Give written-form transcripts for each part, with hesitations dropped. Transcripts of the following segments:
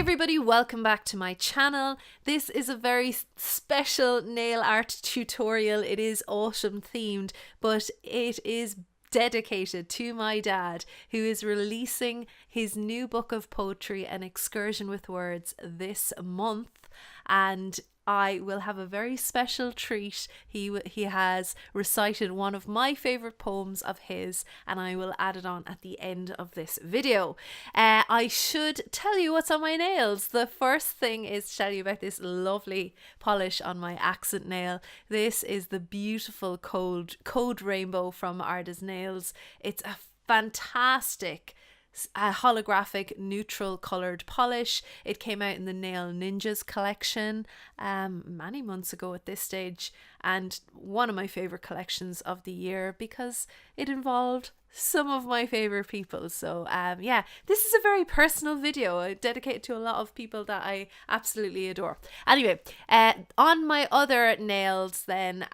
everybody, welcome back to my channel. This is a very special nail art tutorial. It is autumn themed, but it is dedicated to my dad, who is releasing his new book of poetry, An Excursion with Words, this month, and I will have a very special treat. He has recited one of my favourite poems of his, and I will add it on at the end of this video. I should tell you what's on my nails. The first thing is to tell you about this lovely polish on my accent nail. This is the beautiful Code Rainbow from Arda's Nails. It's a fantastic holographic neutral coloured polish. It came out in the Nail Ninjas collection many months ago at this stage, and one of my favourite collections of the year because it involved some of my favourite people. So yeah, this is a very personal video dedicated to a lot of people that I absolutely adore. Anyway, on my other nails then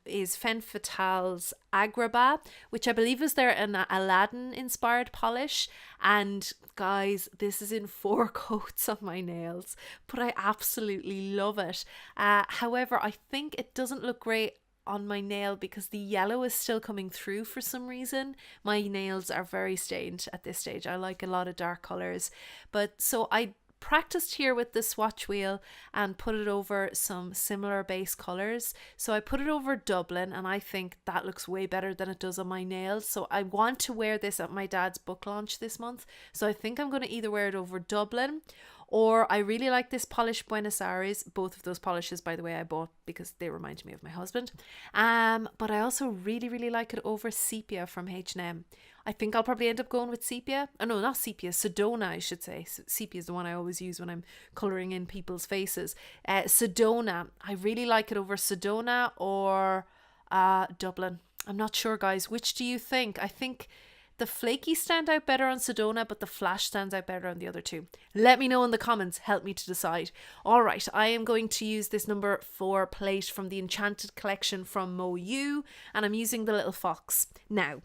is Femme Fatale's Agrabah, which I believe is their Aladdin inspired polish. And guys, this is in 4 coats on my nails, but I absolutely love it. However, I think it doesn't look great on my nail because the yellow is still coming through for some reason. My nails are very stained at this stage. I like a lot of dark colours, but so I practiced here with the swatch wheel and put it over some similar base colours. So I put it over Dublin, and I think that looks way better than it does on my nails. So I want to wear this at my dad's book launch this month, so I think I'm going to either wear it over Dublin, or I really like this polish Buenos Aires. Both of those polishes, by the way, I bought because they remind me of my husband. But I also really like it over Sepia from H&M. I think I'll probably end up going with Sepia. Oh no, not Sepia, Sedona I should say. Sepia is the one I always use when I'm colouring in people's faces. Sedona, I really like it over Sedona or Dublin. I'm not sure, guys. Which do you think? I think the flaky stand out better on Sedona, but the flash stands out better on the other two. Let me know in the comments. Help me to decide. All right, I am going to use this number 4 plate from the Enchanted collection from MoU, and I'm using the little fox. Now,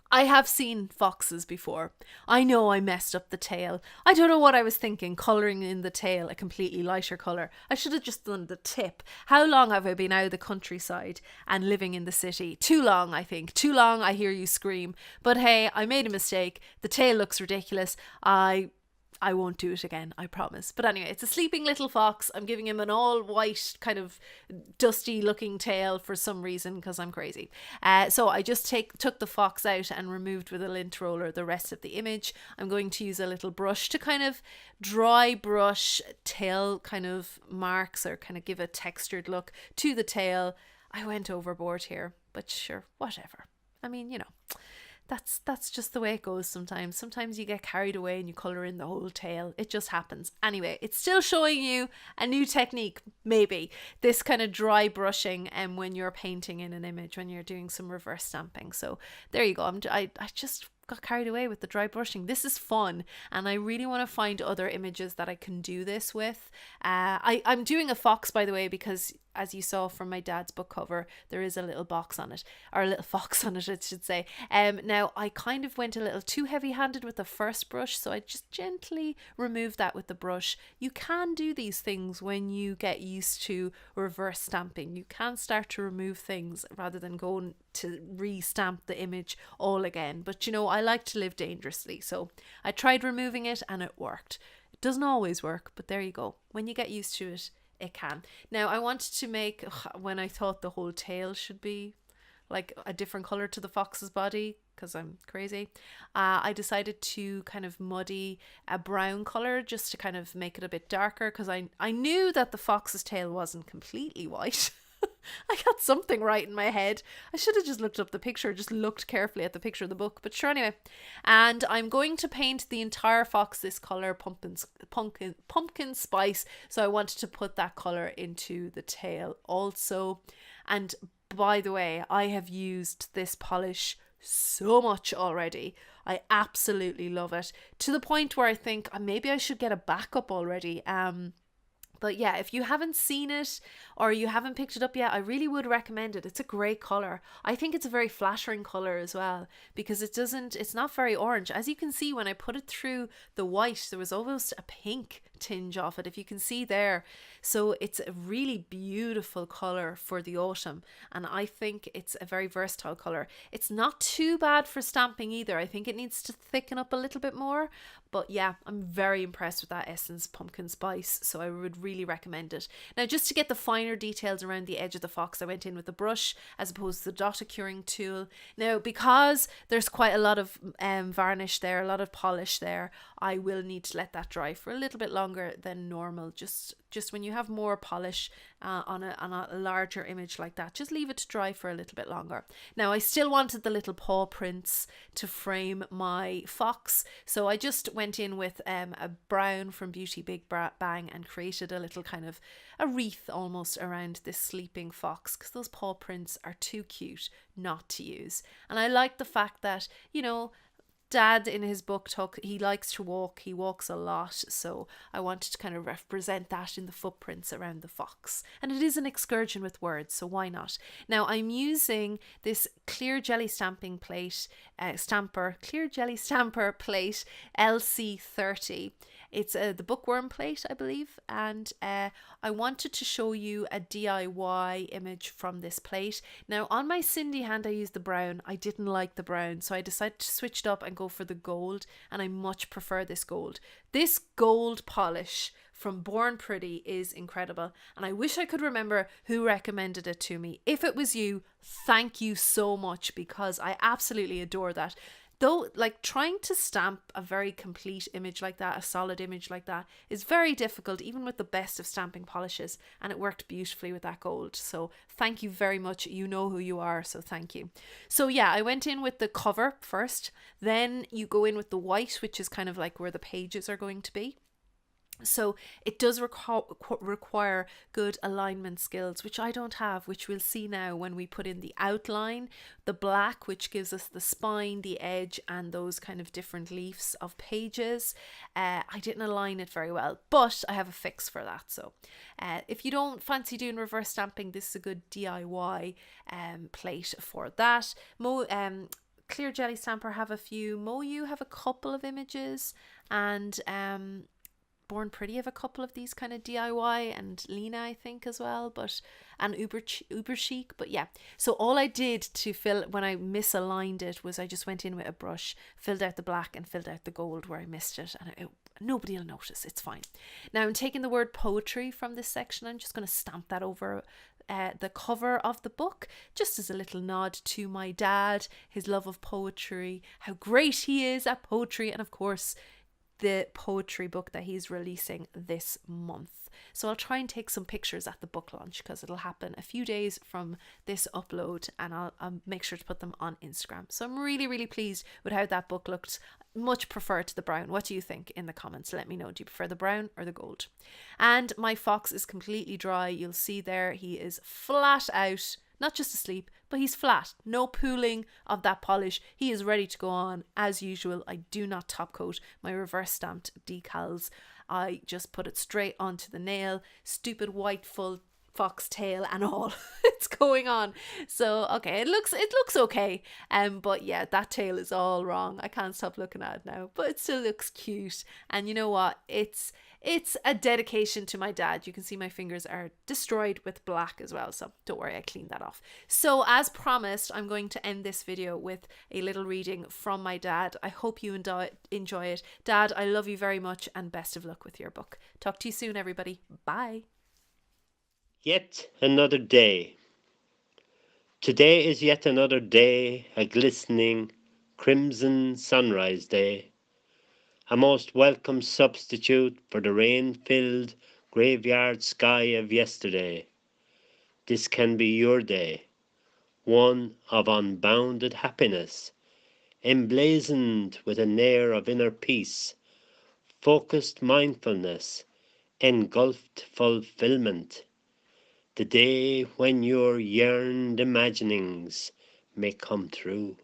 I have seen foxes before. I know I messed up the tail. I don't know what I was thinking, colouring in the tail a completely lighter colour. I should have just done the tip. How long have I been out of the countryside and living in the city? Too long, I think. Too long, I hear you scream. But hey, I made a mistake. The tail looks ridiculous. I won't do it again, I promise. But anyway, it's a sleeping little fox. I'm giving him an all white kind of dusty looking tail for some reason because I'm crazy. So I just took the fox out and removed with a lint roller the rest of the image. I'm going to use a little brush to kind of dry brush tail kind of marks, or kind of give a textured look to the tail. I went overboard here, but sure, whatever. I mean, you know, that's just the way it goes sometimes. Sometimes you get carried away and you colour in the whole tail. It just happens. Anyway, it's still showing you a new technique, maybe. This kind of dry brushing and when you're painting in an image, when you're doing some reverse stamping. So there you go. I just got carried away with the dry brushing. This is fun, and I really want to find other images that I can do this with. I'm doing a fox, by the way, because as you saw from my dad's book cover, there is a little box on it, or a little fox on it, I should say. Now I kind of went a little too heavy-handed with the first brush, so I just gently removed that with the brush. You can do these things when you get used to reverse stamping. You can start to remove things rather than going to re-stamp the image all again. But you know, I like to live dangerously, so I tried removing it and it worked. It doesn't always work, but there you go. When you get used to it, it can. Now I wanted to make, when I thought the whole tail should be like a different colour to the fox's body, because I'm crazy, I decided to kind of muddy a brown colour just to kind of make it a bit darker, because I knew that the fox's tail wasn't completely white. I got something right in my head. I should have just looked up the picture, just looked carefully at the picture of the book, but sure, anyway. And I'm going to paint the entire fox this colour, pumpkin spice, so I wanted to put that colour into the tail also. And by the way, I have used this polish so much already. I absolutely love it, to the point where I think maybe I should get a backup already. But yeah, if you haven't seen it or you haven't picked it up yet, I really would recommend it. It's a great colour. I think it's a very flattering colour as well, because it's not very orange. As you can see, when I put it through the white, there was almost a pink tinge off it, if you can see there. So it's a really beautiful colour for the autumn, and I think it's a very versatile colour. It's not too bad for stamping either. I think it needs to thicken up a little bit more, but yeah, I'm very impressed with that Essence Pumpkin Spice, so I would really recommend it. Now, just to get the finer details around the edge of the fox, I went in with a brush as opposed to the dot curing tool. Now, because there's quite a lot of varnish there, a lot of polish there, I will need to let that dry for a little bit longer than normal. Just when you have more polish on a larger image like that, just leave it to dry for a little bit longer. Now, I still wanted the little paw prints to frame my fox, so I just went in with a brown from Beauty Big Bang and created a little kind of a wreath almost around this sleeping fox, because those paw prints are too cute not to use. And I like the fact that, you know, Dad in his book talk, he likes to walk, he walks a lot, so I wanted to kind of represent that in the footprints around the fox. And it is an excursion with words, so why not? Now, I'm using this clear jelly stamping plate, clear jelly stamper plate LC30. It's the bookworm plate, I believe, and I wanted to show you a DIY image from this plate. Now, on my Cindy hand, I used the brown. I didn't like the brown, so I decided to switch it up and go for the gold, and I much prefer this gold. This gold polish from Born Pretty is incredible, and I wish I could remember who recommended it to me. If it was you, thank you so much, because I absolutely adore that. Though, like, trying to stamp a very complete image like that, a solid image like that, is very difficult, even with the best of stamping polishes, and it worked beautifully with that gold. So thank you very much. You know who you are, so thank you. So yeah, I went in with the cover first, then you go in with the white, which is kind of like where the pages are going to be. So it does require good alignment skills, which I don't have, which we'll see now when we put in the outline, the black, which gives us the spine, the edge, and those kind of different leaves of pages. I didn't align it very well, but I have a fix for that. So if you don't fancy doing reverse stamping, this is a good DIY plate for that. Clear Jelly Stamper have a few, Moyu have a couple of images, and Born Pretty have a couple of these kind of DIY, and Lena I think as well, and Uber Chic. But yeah, so all I did to fill when I misaligned it was I just went in with a brush, filled out the black and filled out the gold where I missed it, and nobody will notice, it's fine. Now I'm taking the word poetry from this section. I'm just going to stamp that over the cover of the book, just as a little nod to my dad, his love of poetry, how great he is at poetry, and of course the poetry book that he's releasing this month. So I'll try and take some pictures at the book launch, because it'll happen a few days from this upload, and I'll make sure to put them on Instagram. So I'm really, really pleased with how that book looked. Much preferred to the brown. What do you think in the comments? Let me know. Do you prefer the brown or the gold? And my fox is completely dry. You'll see there he is flat out, not just asleep, but he's flat. No pooling of that polish. He is ready to go on as usual. I do not top coat my reverse stamped decals. I just put it straight onto the nail. Stupid white full fox tail and all. It's going on. So okay, it looks okay. But yeah, that tail is all wrong. I can't stop looking at it now, but it still looks cute. And you know what? It's a dedication to my dad. You can see my fingers are destroyed with black as well, so don't worry, I cleaned that off. So as promised, I'm going to end this video with a little reading from my dad. I hope you enjoy it. Dad, I love you very much, and best of luck with your book. Talk to you soon, everybody. Bye. Yet another day. Today is yet another day, a glistening, crimson sunrise day. A most welcome substitute for the rain-filled graveyard sky of yesterday. This can be your day, one of unbounded happiness, emblazoned with an air of inner peace, focused mindfulness, engulfed fulfillment. The day when your yearned imaginings may come true.